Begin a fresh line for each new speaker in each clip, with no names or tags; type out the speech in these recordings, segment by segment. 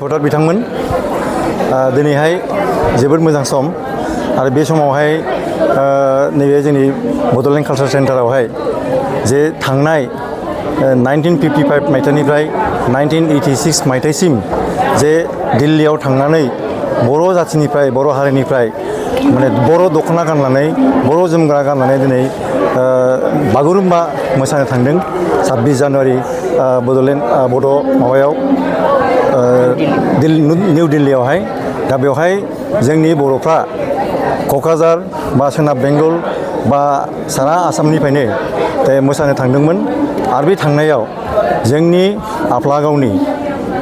भटार बिथांमोन दिनैहाय जोबोद मोजां सम आरो बे समावहाय नैबे जोंनि बड'लेण्ड कालचार सेन्टारावहाय जे थांनाय 1955 मायथाइनिफ्राय 1986 मायथाइसिम जे दिल्लीयाव थांनानै बर' जाथिनिफ्राय बर' हारिनिफ्राय माने बर' दख'ना गाननानै बर' जोमग्रा गाननानै दिनै बागुरुम्बा मोसानो थांदों 26 जानुवारि बड'लेण्ड बड' माबायाव निउ दिल्लीयावहाय दा बेवहाय जोंनि बर'फ्रा क'क्राझार बा सोनाब बेंगल बा सारा आसामनिफ्रायनो मोसानो थांदोंमोन आरो बे थांनायाव जोंनि आफलागावनि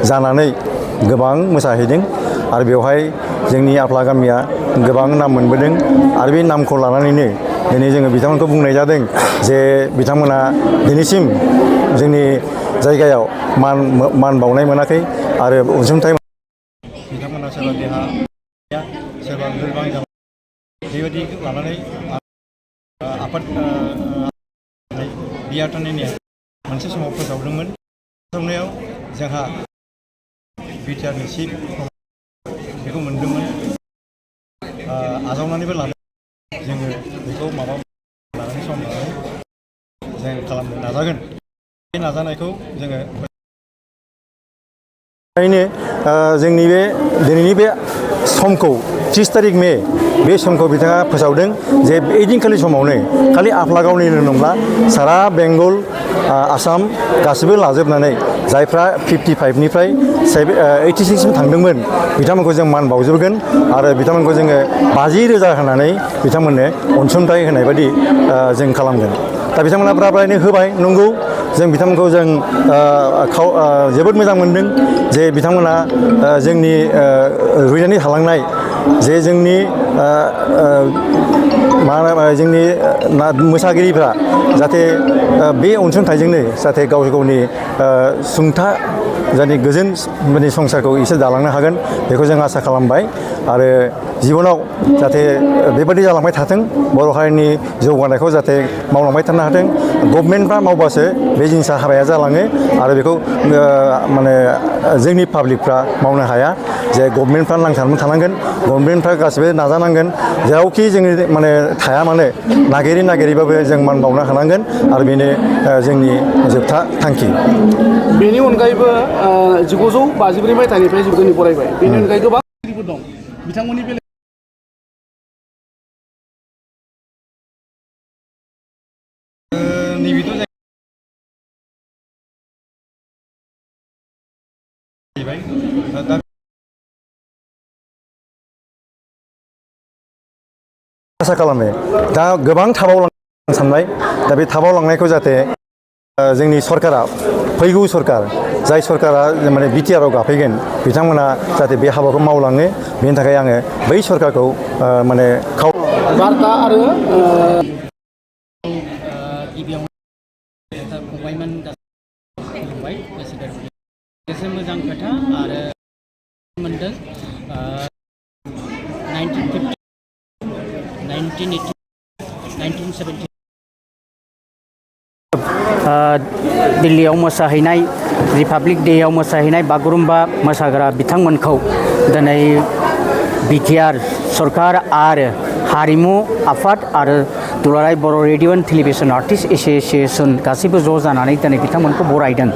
जानानै गोबां मोसाहैदों आरो बेवहाय जोंनि आफला गामिया गोबां नाम मोनबोदों आरो बे नामखौ लानानैनो दिनै जोङो बिथांमोनखौ बुंनाय जादों जे बिथांमोना दिनैसिम जोंनि जायगायाव मान बावनाय मोनाखै आरो अनसुंथाइ बिथांमोना सोरबा देहा सोरबा लोरबां जाबाय बेबायदि लानानै आफाद बियारनि मोनसे समाव फोसावदोंमोन फोसावनायाव जोंहा बिटिआरनि चिफ बेखौ मोनदोंमोन आजावनानैबो लादों जोङो बेखौ माबा लानानै सम लानानै जों खालामनो नाजागोन बे नाजानायखौ जोङो जोंनि बे दिनैनि बे समखौ 30 तारिख मे बे समखौ बिथाङा फोसावदों जे ओइदिनखालि समावनो खालि आफलागावनिल' नंला सारा बेंगल आसाम गासिबो लाजोबनानै जायफ्रा 55निफ्राय 86सिम थांदोंमोन बिथांमोनखौ जों मान बावजोबगोन आरो बिथांमोनखौ जोङो 50,000 होनानै बिथांमोननो अनसुंथाइ होनाय बायदि जों खालामगोन दा बिथांमोना प्रायनो होबाय नंगौ जों बिथांमोनखौ जों जोबोद मोजां मोनदों जे बिथांमोना जोंनि रुइनानै थालांनाय जे जोंनि जोंनि मोसागिरिफ्रा जाहाथे बे अनसुंथाइजोंनो जाहाथे गाव गावनि सुंथा जानि गोजोन माने संसारखौ एसे दालांनो हागोन बेखौ जों आसा खालामबाय आरो जिबनाव जाहाथे बेबायदि जालांबाय थाथों बर' हारिनि जौगानायखौ जाहाथे मावलांबाय थानो हाथों गभर्नमेन्टफ्रा मावबासो बे जिनिसा हाबाया जालाङो आरो बेखौ माने जोंनि पाब्लिकफ्रा मावनो हाया जे गभर्नमेन्टफ्रा नांथाबनानै थानांगोन गभर्नमेन्टफ्रा गासिबो नाजानांगोन जेरावखि जोंनि माने थाया मानो नागिरैबाबो जों मान बावनो हानांगोन आरो बेनो जोंनि जोबथा थांखि
बेनि अनगायैबो 1954 मायथाइनिफ्राय जोंनि फरायबाय बेनि अनगायै गोबां दं बिथांमोननि बेलायाव
नैबेथ' जाहैबाय दा आसा खालामो दा गोबां थाबावलांनो सानबाय दा बे थाबावलांनायखौ जाहाथे जोंनि सरकारा फैगौ सरकार जाय सरकारा माने बिटिआरआव गाफैगोन बिथांमोना जाहाथे बे हाबाखौ मावलाङो बेनि थाखाय आङो बै सरकारखौ माने
बार्ता आरो
फंबायमोन खुलुमबाय गोसो मोजां खोथा आरो मोनदों 1950 1980 1970 दिल्लीयाव मोसाहैनाय रिपाब्लिक डेआव मोसाहैनाय बागुरुम्बा मोसाग्रा बिथांमोनखौ दिनै बिटिआर सरकार आरो हारिमु आफाद आरो दुलाराय बर' radio and television artist association गासैबो ज' जानानै दिनै बिथांमोनखौ बरायदों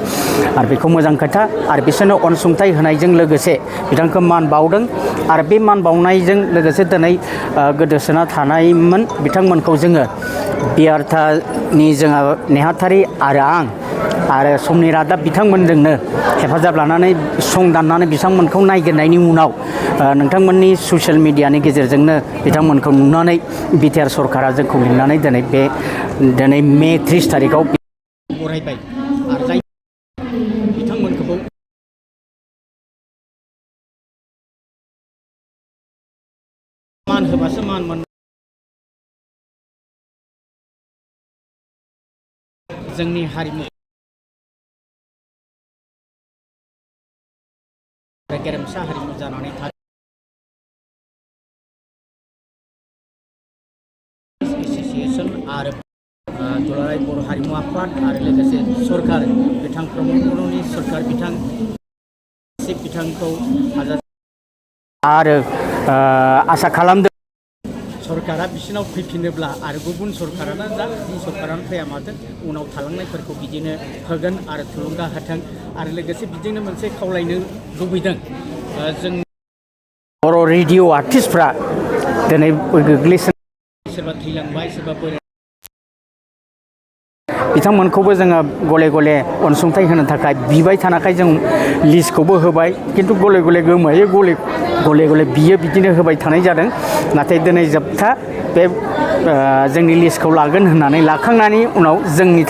आरो बेखौ मोजां खोथा आरो बिसोरनो अनसुंथाइ होनायजों लोगोसे बिथांखौ मान बावदों आरो बे मान बावनायजों लोगोसे दिनै गोदोसोना थानायमोन बिथांमोनखौ जोङो बियारथानि जोंहा नेहाथारि आरो आं आरो समनि रादाब बिथांमोनजोंनो हेफाजाब लानानै सं दाननानै बिथांमोनखौ नायगिरनायनि उनाव नोंथांमोननि ससियेल मिडियानि गेजेरजोंनो बिथांमोनखौ नुनानै बिटिआर सरकारा जोंखौ लिंनानै दिनै मे 30 तारिखआव बरायबाय आरो जाय बिथांमोनखौ मान होबासो मान मोन जोंनि हारिमु गेरेमसा हारिमु जानानै थायो एस'सिएशन आरो दुलाराय बर' हारिमु आफाद आरो लोगोसे सरकार बिथां प्रमद बर'नि सरकार बिथां बिथांखौ आरो आसा खालामदों सरकारा बिसिनाव फैफिनोब्ला आरो गुबुन सरकारानो जा जि सरकारानो फैया माथों उनाव थालांनायफोरखौ बिदिनो होगोन आरो थुलुंगा होथों आरो लोगोसे बिदिनो मोनसे खावलायनो लुबैदों जों बर' रेडिअ आर्टिस्टफ्रा दिनै गोग्लैसोनाय सोरबा थैलांबाय सोरबा बोराय बिथांमोनखौबो जोङो गले गले अनसुंथाइ होनो थाखाय बिबाय थानायखाय जों लिस्टखौबो होबाय खिन्थु गले गले गोमायो गले गले बियो बिदिनो होबाय थानाय जादों नाथाय दिनै जोबथा बे जोंनि लिस्टखौ लागोन होननानै लाखांनायनि उनाव जोंनि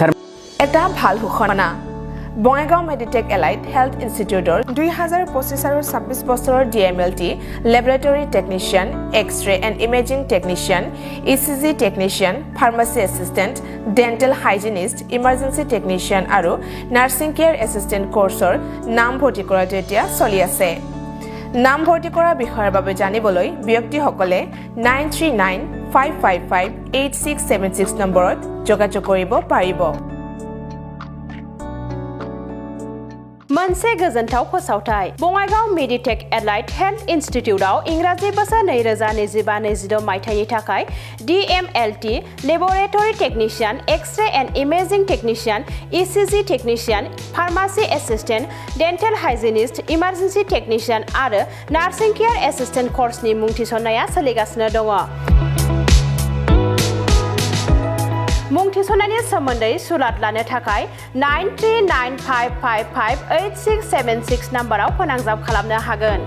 এটা ভাল ঘোষণা বঙাইগাঁও মেডিটেক এলাইট হেল্থ ইনষ্টিটিউটৰ 2025 আৰু 26 বছৰৰ DMLT laboratory technician X-ray and imaging technician ECG technician pharmacy assistant dental hygienist emergency technician আৰু নাৰ্ছিং কেয়াৰ এছিষ্টেণ্ট কোৰ্চৰ নাম ভৰ্তি কৰাটো এতিয়া চলি আছে নাম ভৰ্তি কৰাৰ বিষয়ৰ বাবে জানিবলৈ ব্যক্তিসকলে 9395558676 নম্বৰত যোগাযোগ কৰিব পাৰিব
मोनसे गोजोनथाव फोसावथाय बङाइगाव मेडिटेक एलाइट हेल्थ इन्स्टिट्यूटआव इंराजि बोसोर 2025-26 मायथाइनि थाखाय DMLT laboratory technician X-ray and imaging technician ECG technician pharmacy assistant dental hygienist emergency technician आरो नार्सिं केयर एसिस्टेंट कोर्सनि मुं थिसननाया सोलिगासिनो दङ मुं थिसननायनि सोमोन्दै सुलाद लानो थाखाय 9395558676 नाम्बाराव फोनांजाब खालामनो हागोन